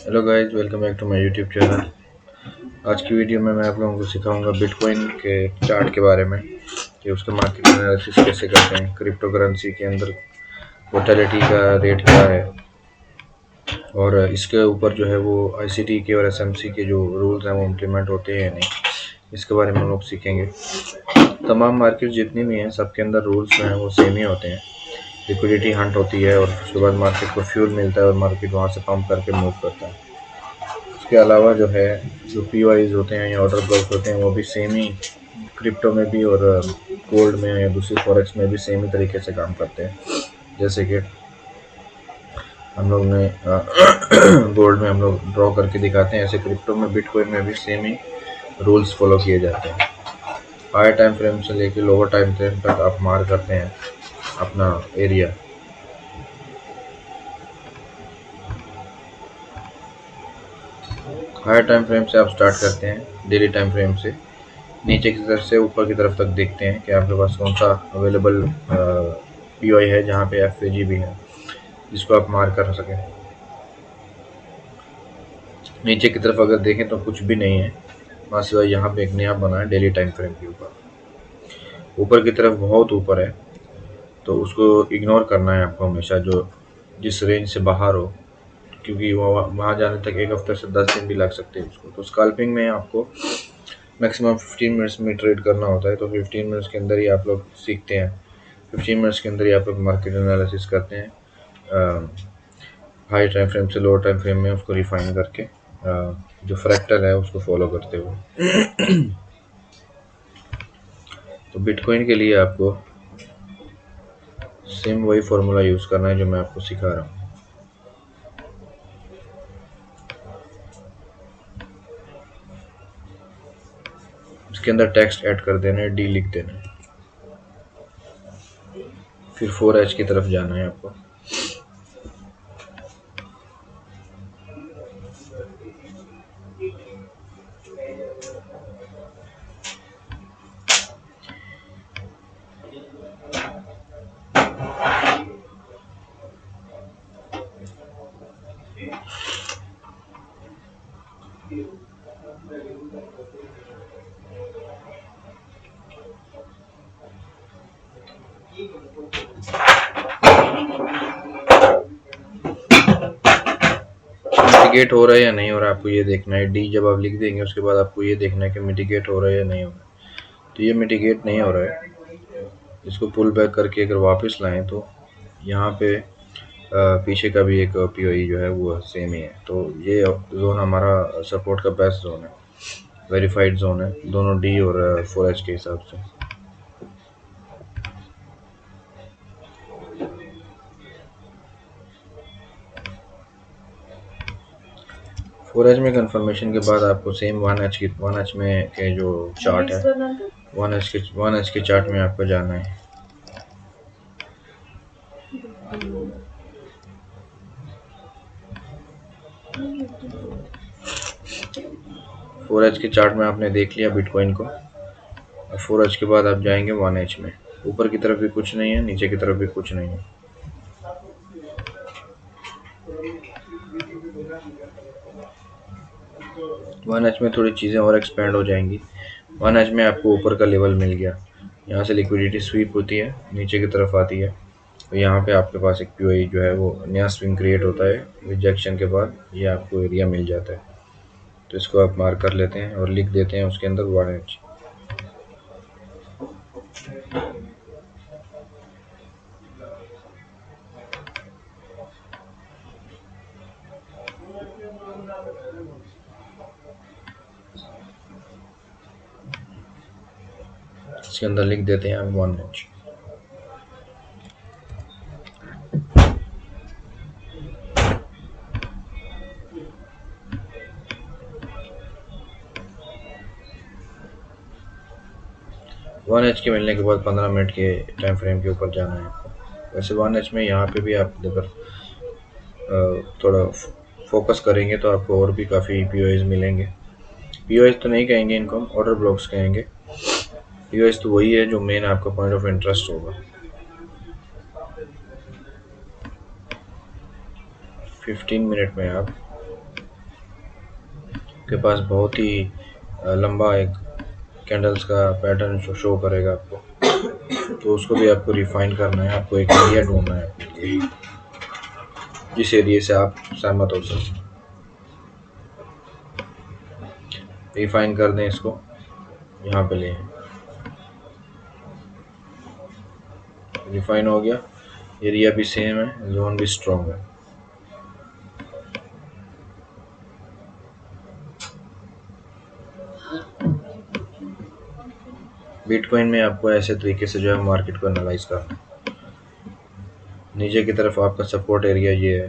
Hello guys, welcome back to my YouTube channel. आज की video में मैं आप लोगों को सिखाऊंगा बिटकॉइन के चार्ट के बारे में कि उसका मार्केट एनालिसिस कैसे करते हैं, क्रिप्टो करेंसी के अंदर वोलेटिलिटी का रेट क्या है और इसके ऊपर जो है वो आईसीटी के और एसएमसी के जो रूल्स हैं वो इम्प्लीमेंट होते हैं या नहीं, इसके बारे में हम लोग सीखेंगे। तमाम मार्केट जितनी भी हैं सबके अंदर रूल्स जो हैं वो सेम ही होते हैं। लिक्विडिटी हंट होती है और उसके बाद मार्केट को फ्यूल मिलता है और मार्केट वहाँ से पंप करके मूव करता है। इसके अलावा जो है जो पीओआईज होते हैं या ऑर्डर ब्लॉक्स होते हैं वो भी सेम ही क्रिप्टो में भी और गोल्ड में या दूसरी फॉरेक्स में भी सेम ही तरीके से काम करते हैं। जैसे कि हम लोग ने गोल्ड में हम लोग ड्रॉ करके दिखाते हैं, ऐसे क्रिप्टो में बिटकॉइन में भी सेम ही रूल्स फॉलो किए जाते हैं। हाई टाइम फ्रेम से लेकर लोअर टाइम फ्रेम तक आप मार करते हैं अपना एरिया। हाई टाइम फ्रेम से आप स्टार्ट करते हैं, डेली टाइम फ्रेम से नीचे की तरफ से ऊपर की तरफ तक देखते हैं कि आपके पास कौन सा अवेलेबल पीओआई है जहाँ पे एफएजी भी है जिसको आप मार कर सकें। नीचे की तरफ अगर देखें तो कुछ भी नहीं है, बस यहाँ पे एक नया बना है डेली टाइम फ्रेम के ऊपर। ऊपर की तरफ बहुत ऊपर है तो उसको इग्नोर करना है आपको हमेशा, जो जिस रेंज से बाहर हो, क्योंकि वहाँ जाने तक एक हफ्ते से 10 दिन भी लग सकते हैं उसको। तो स्कैल्पिंग में आपको मैक्सिमम 15 मिनट्स में ट्रेड करना होता है, तो 15 मिनट्स के अंदर ही आप लोग सीखते हैं। 15 मिनट्स के अंदर ही आप लोग मार्केट एनालिसिस करते हैं, हाई टाइम फ्रेम से लोअर टाइम फ्रेम में उसको रिफाइन करके, जो फ्रैक्टल है उसको फॉलो करते हुए। तो बिटकॉइन के लिए आपको सेम वही फॉर्मूला यूज़ करना है जो मैं आपको सिखा रहा हूँ। इसके अंदर टेक्स्ट ऐड कर देना है, डी लिख देना है, फिर 4H की तरफ जाना है आपको। मिटिगेट हो रहा है या नहीं हो रहा है आपको ये देखना है। डी जब आप लिख देंगे उसके बाद आपको ये देखना है कि मिटिगेट हो रहा है या नहीं हो रहा है। तो ये मिटिगेट नहीं हो रहा है, इसको पुल बैक करके अगर वापस लाएं तो यहाँ पे पीछे का भी एक पीओई जो है वो सेम ही है। तो ये जोन हमारा सपोर्ट का बेस्ट जोन है, वेरीफाइड जोन है, दोनों डी और 4H के हिसाब से। 4H में कंफर्मेशन के बाद आपको सेम 1H में के जो चार्ट है 1H के चार्ट में आपको जाना है। 4H के चार्ट में आपने देख लिया बिटकॉइन को। 4H के बाद आप जाएंगे 1H में। ऊपर की तरफ भी कुछ नहीं है, नीचे की तरफ भी कुछ नहीं है। वन एच में थोड़ी चीज़ें और एक्सपेंड हो जाएंगी। 1H में आपको ऊपर का लेवल मिल गया, यहाँ से लिक्विडिटी स्वीप होती है, नीचे की तरफ आती है, तो यहाँ पे आपके पास एक पीओई जो है वो नया स्विंग क्रिएट होता है। रिजेक्शन के बाद ये आपको एरिया मिल जाता है, तो इसको आप मार्क कर लेते हैं और लिख देते हैं उसके अंदर 1H। इसके अंदर लिख देते हैं हम 1H। वन एच के मिलने के बाद 15 मिनट के टाइम फ्रेम के ऊपर जाना है आपको। वैसे 1H में यहाँ पे भी आप अगर थोड़ा फोकस करेंगे तो आपको और भी काफ़ी पीओएस मिलेंगे। पीओएस तो नहीं कहेंगे इनको, हम ऑर्डर ब्लॉक्स कहेंगे। पीओएस तो वही है जो मेन आपका पॉइंट ऑफ इंटरेस्ट होगा। 15 मिनट में आप के पास बहुत ही लंबा एक कैंडल्स का पैटर्न शो करेगा आपको, तो उसको भी आपको रिफाइन करना है। आपको एक एरिया ढूंढना है अपने लिए, जिस एरिया से आप सहमत हो सकें। रिफाइन कर दें इसको, यहाँ पे ले रिफाइन हो गया। एरिया भी सेम है, जोन भी स्ट्रॉन्ग है। बिटकॉइन में आपको ऐसे तरीके से जो है मार्केट को एनालाइज करना है। नीचे की तरफ आपका सपोर्ट एरिया ये है।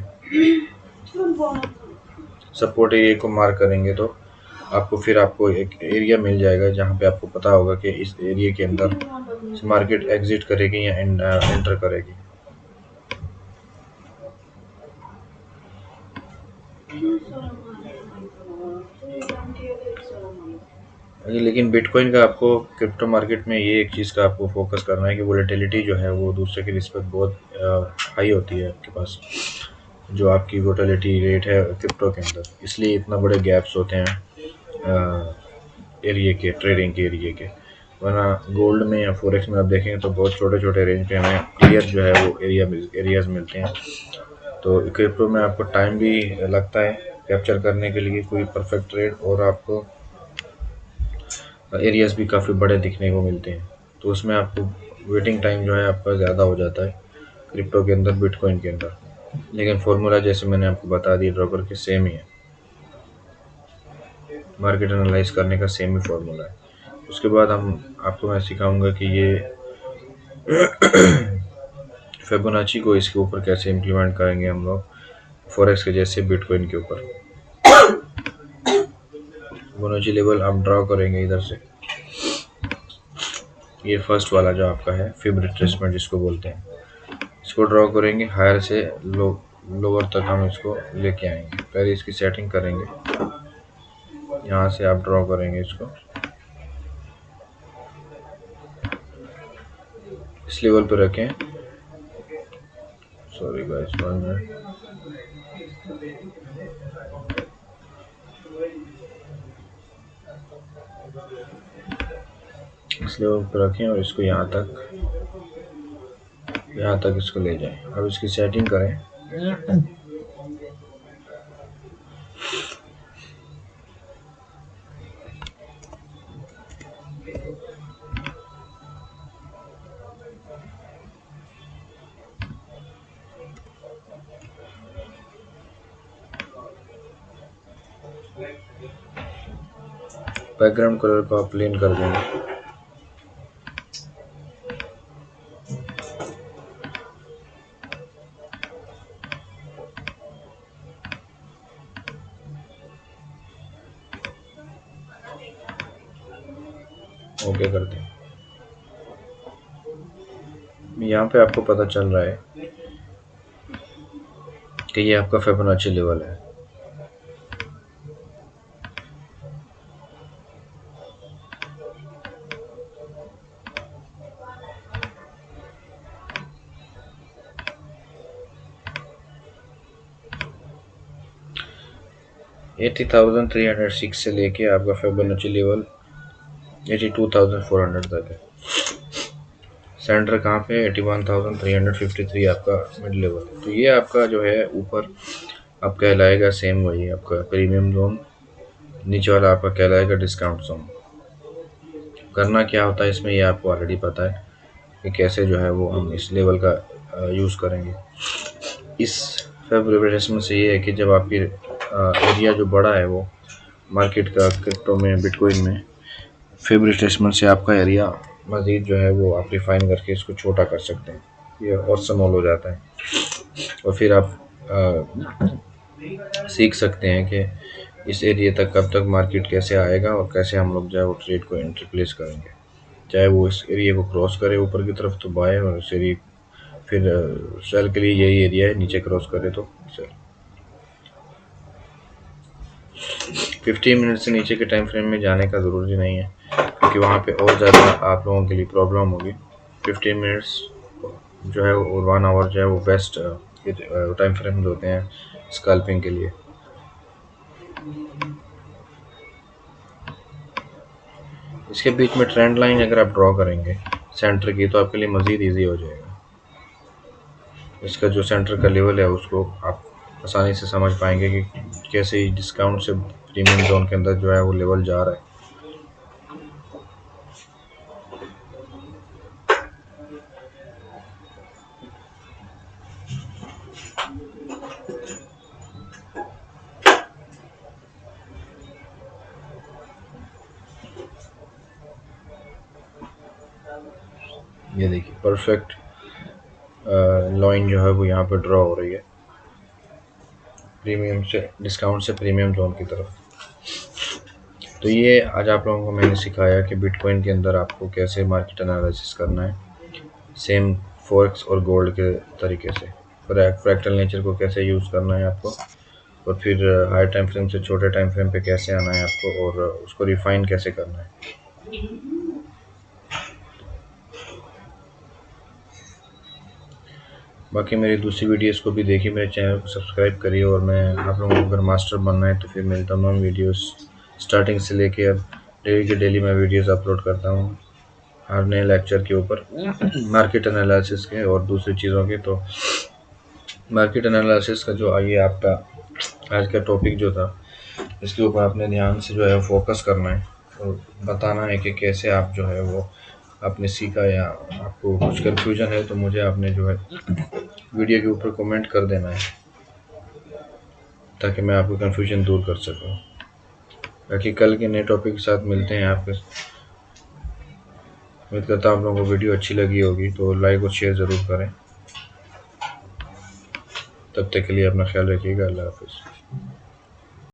सपोर्ट एरिया को मार्क करेंगे तो आपको एक एरिया मिल जाएगा जहाँ पे आपको पता होगा कि इस एरिया के अंदर मार्केट एग्जिट करेगी या एंटर करेगी। लेकिन बिटकॉइन का आपको क्रिप्टो मार्केट में ये एक चीज़ का आपको फोकस करना है कि वोलेटिलिटी जो है वो दूसरे की निस्बत बहुत हाई होती है आपके पास, जो आपकी वोलेटिलिटी रेट है क्रिप्टो के अंदर, इसलिए इतना बड़े गैप्स होते हैं एरिया के, ट्रेडिंग के एरिया के। वरना गोल्ड में या फॉरेक्स में आप देखेंगे तो बहुत छोटे छोटे रेंज पे हमें क्लियर जो है वो एरियाज मिलते हैं। तो क्रिप्टो में आपको टाइम भी लगता है कैप्चर करने के लिए कोई परफेक्ट ट्रेड, और आपको एरियाज भी काफ़ी बड़े दिखने को मिलते हैं। तो उसमें आपको वेटिंग टाइम जो है आपका ज़्यादा हो जाता है क्रिप्टो के अंदर, बिटकॉइन के अंदर। लेकिन फार्मूला जैसे मैंने आपको बता दिया ड्रॉकर के सेम ही है, मार्केट एनालाइज करने का सेम ही फार्मूला है। उसके बाद आपको मैं सिखाऊंगा कि ये फिबोनाची को इसके ऊपर कैसे इम्प्लीमेंट करेंगे हम लोग, फॉरेक्स के जैसे बिटकॉइन के ऊपर। फिबोनाची लेवल आप ड्रॉ करेंगे इधर से, ये फर्स्ट वाला जो आपका है फिब रिट्रेसमेंट जिसको बोलते हैं, इसको ड्रॉ करेंगे। हायर से लोअर तक हम इसको लेके आएंगे। पहले इसकी सेटिंग करेंगे, यहाँ से आप ड्रॉ करेंगे इसको इस लेवल पे रखें। Sorry guys, 1 minute. इस लेवल पे रखें और इसको यहाँ तक इसको ले जाएं। अब इसकी सेटिंग करें। बैकग्राउंड कलर को आप प्लेन कर देंगे। ओके कर दें। यहाँ पे आपको पता चल रहा है कि ये आपका फिबोनाची लेवल है। $80,306 से लेके आपका फिबोनाची लेवल 82,400 तक है। सेंटर कहाँ पे? 81,353 आपका मिड लेवल। तो ये आपका जो है ऊपर आप कहलाएगा सेम वही आपका प्रीमियम जोन, नीचे वाला आपका कहलाएगा डिस्काउंट जोन। करना क्या होता है इसमें ये आपको ऑलरेडी पता है कि कैसे जो है वो हम इस लेवल का यूज़ करेंगे। इस फेब्रिकेशन से ये है कि जब आपकी एरिया जो बड़ा है वो मार्केट का क्रिप्टो में, बिटकॉइन में, फेब्रिकेशन से आपका एरिया मज़ीद जो है वो आप रिफाइन करके इसको छोटा कर सकते हैं, ये और स्मॉल हो जाता है। और फिर आप सीख सकते हैं कि इस एरिया तक कब तक मार्केट कैसे आएगा और कैसे हम लोग जो है वो ट्रेड को एंट्री प्लेस करेंगे। चाहे वो इस एरिया को क्रॉस करे ऊपर की तरफ तो बाय, और इस एरिया फिर सेल के लिए यही एरिया है, नीचे क्रॉस करे तो सेल। 15 मिनट से नीचे के टाइम फ्रेम में जाने का ज़रूरी नहीं है, क्योंकि वहाँ पे और ज़्यादा आप लोगों के लिए प्रॉब्लम होगी। 15 मिनट्स जो है और 1 आवर जो है वो बेस्ट टाइम फ्रेम होते हैं स्कैल्पिंग के लिए। इसके बीच में ट्रेंड लाइन अगर आप ड्रॉ करेंगे सेंटर की तो आपके लिए मज़ीद ईजी हो जाएगा। इसका जो सेंटर का लेवल है उसको आप आसानी से समझ पाएंगे कि कैसे डिस्काउंट से प्रीमियम जोन के अंदर जो है वो लेवल जा रहा है। ये देखिए परफेक्ट लाइन जो है वो यहाँ पर ड्रॉ हो रही है प्रीमियम से डिस्काउंट से प्रीमियम जोन की तरफ। तो ये आज आप लोगों को मैंने सिखाया कि बिटकॉइन के अंदर आपको कैसे मार्केट एनालिसिस करना है, सेम फॉरेक्स और गोल्ड के तरीके से। फ्रैक्टल नेचर को कैसे यूज़ करना है आपको, और फिर हाई टाइम फ्रेम से छोटे टाइम फ्रेम पे कैसे आना है आपको, और उसको रिफाइन कैसे करना है। बाकी मेरी दूसरी वीडियोस को भी देखिए, मेरे चैनल को सब्सक्राइब करिए, और मैं आप लोगों को अगर मास्टर बनना है तो फिर मेरी तमाम वीडियोस स्टार्टिंग से लेके अब डेली के डेली मैं वीडियोस अपलोड करता हूँ हर नए लेक्चर के ऊपर मार्केट एनालिसिस के और दूसरी चीज़ों के। तो मार्केट एनालिसिस का जो आइए आपका आज का टॉपिक जो था, इसके ऊपर आपने ध्यान से जो है फोकस करना है और बताना है कि कैसे आप जो है वो आपने सीखा, या आपको कुछ कन्फ्यूजन है तो मुझे आपने जो है वीडियो के ऊपर कमेंट कर देना है ताकि मैं आपको कन्फ्यूजन दूर कर सकूं। बाकी कल के नए टॉपिक के साथ मिलते हैं आपके। उम्मीद करता हूँ आप लोगों को वीडियो अच्छी लगी होगी, तो लाइक और शेयर ज़रूर करें। तब तक के लिए अपना ख्याल रखिएगा। अल्लाह हाफिज़।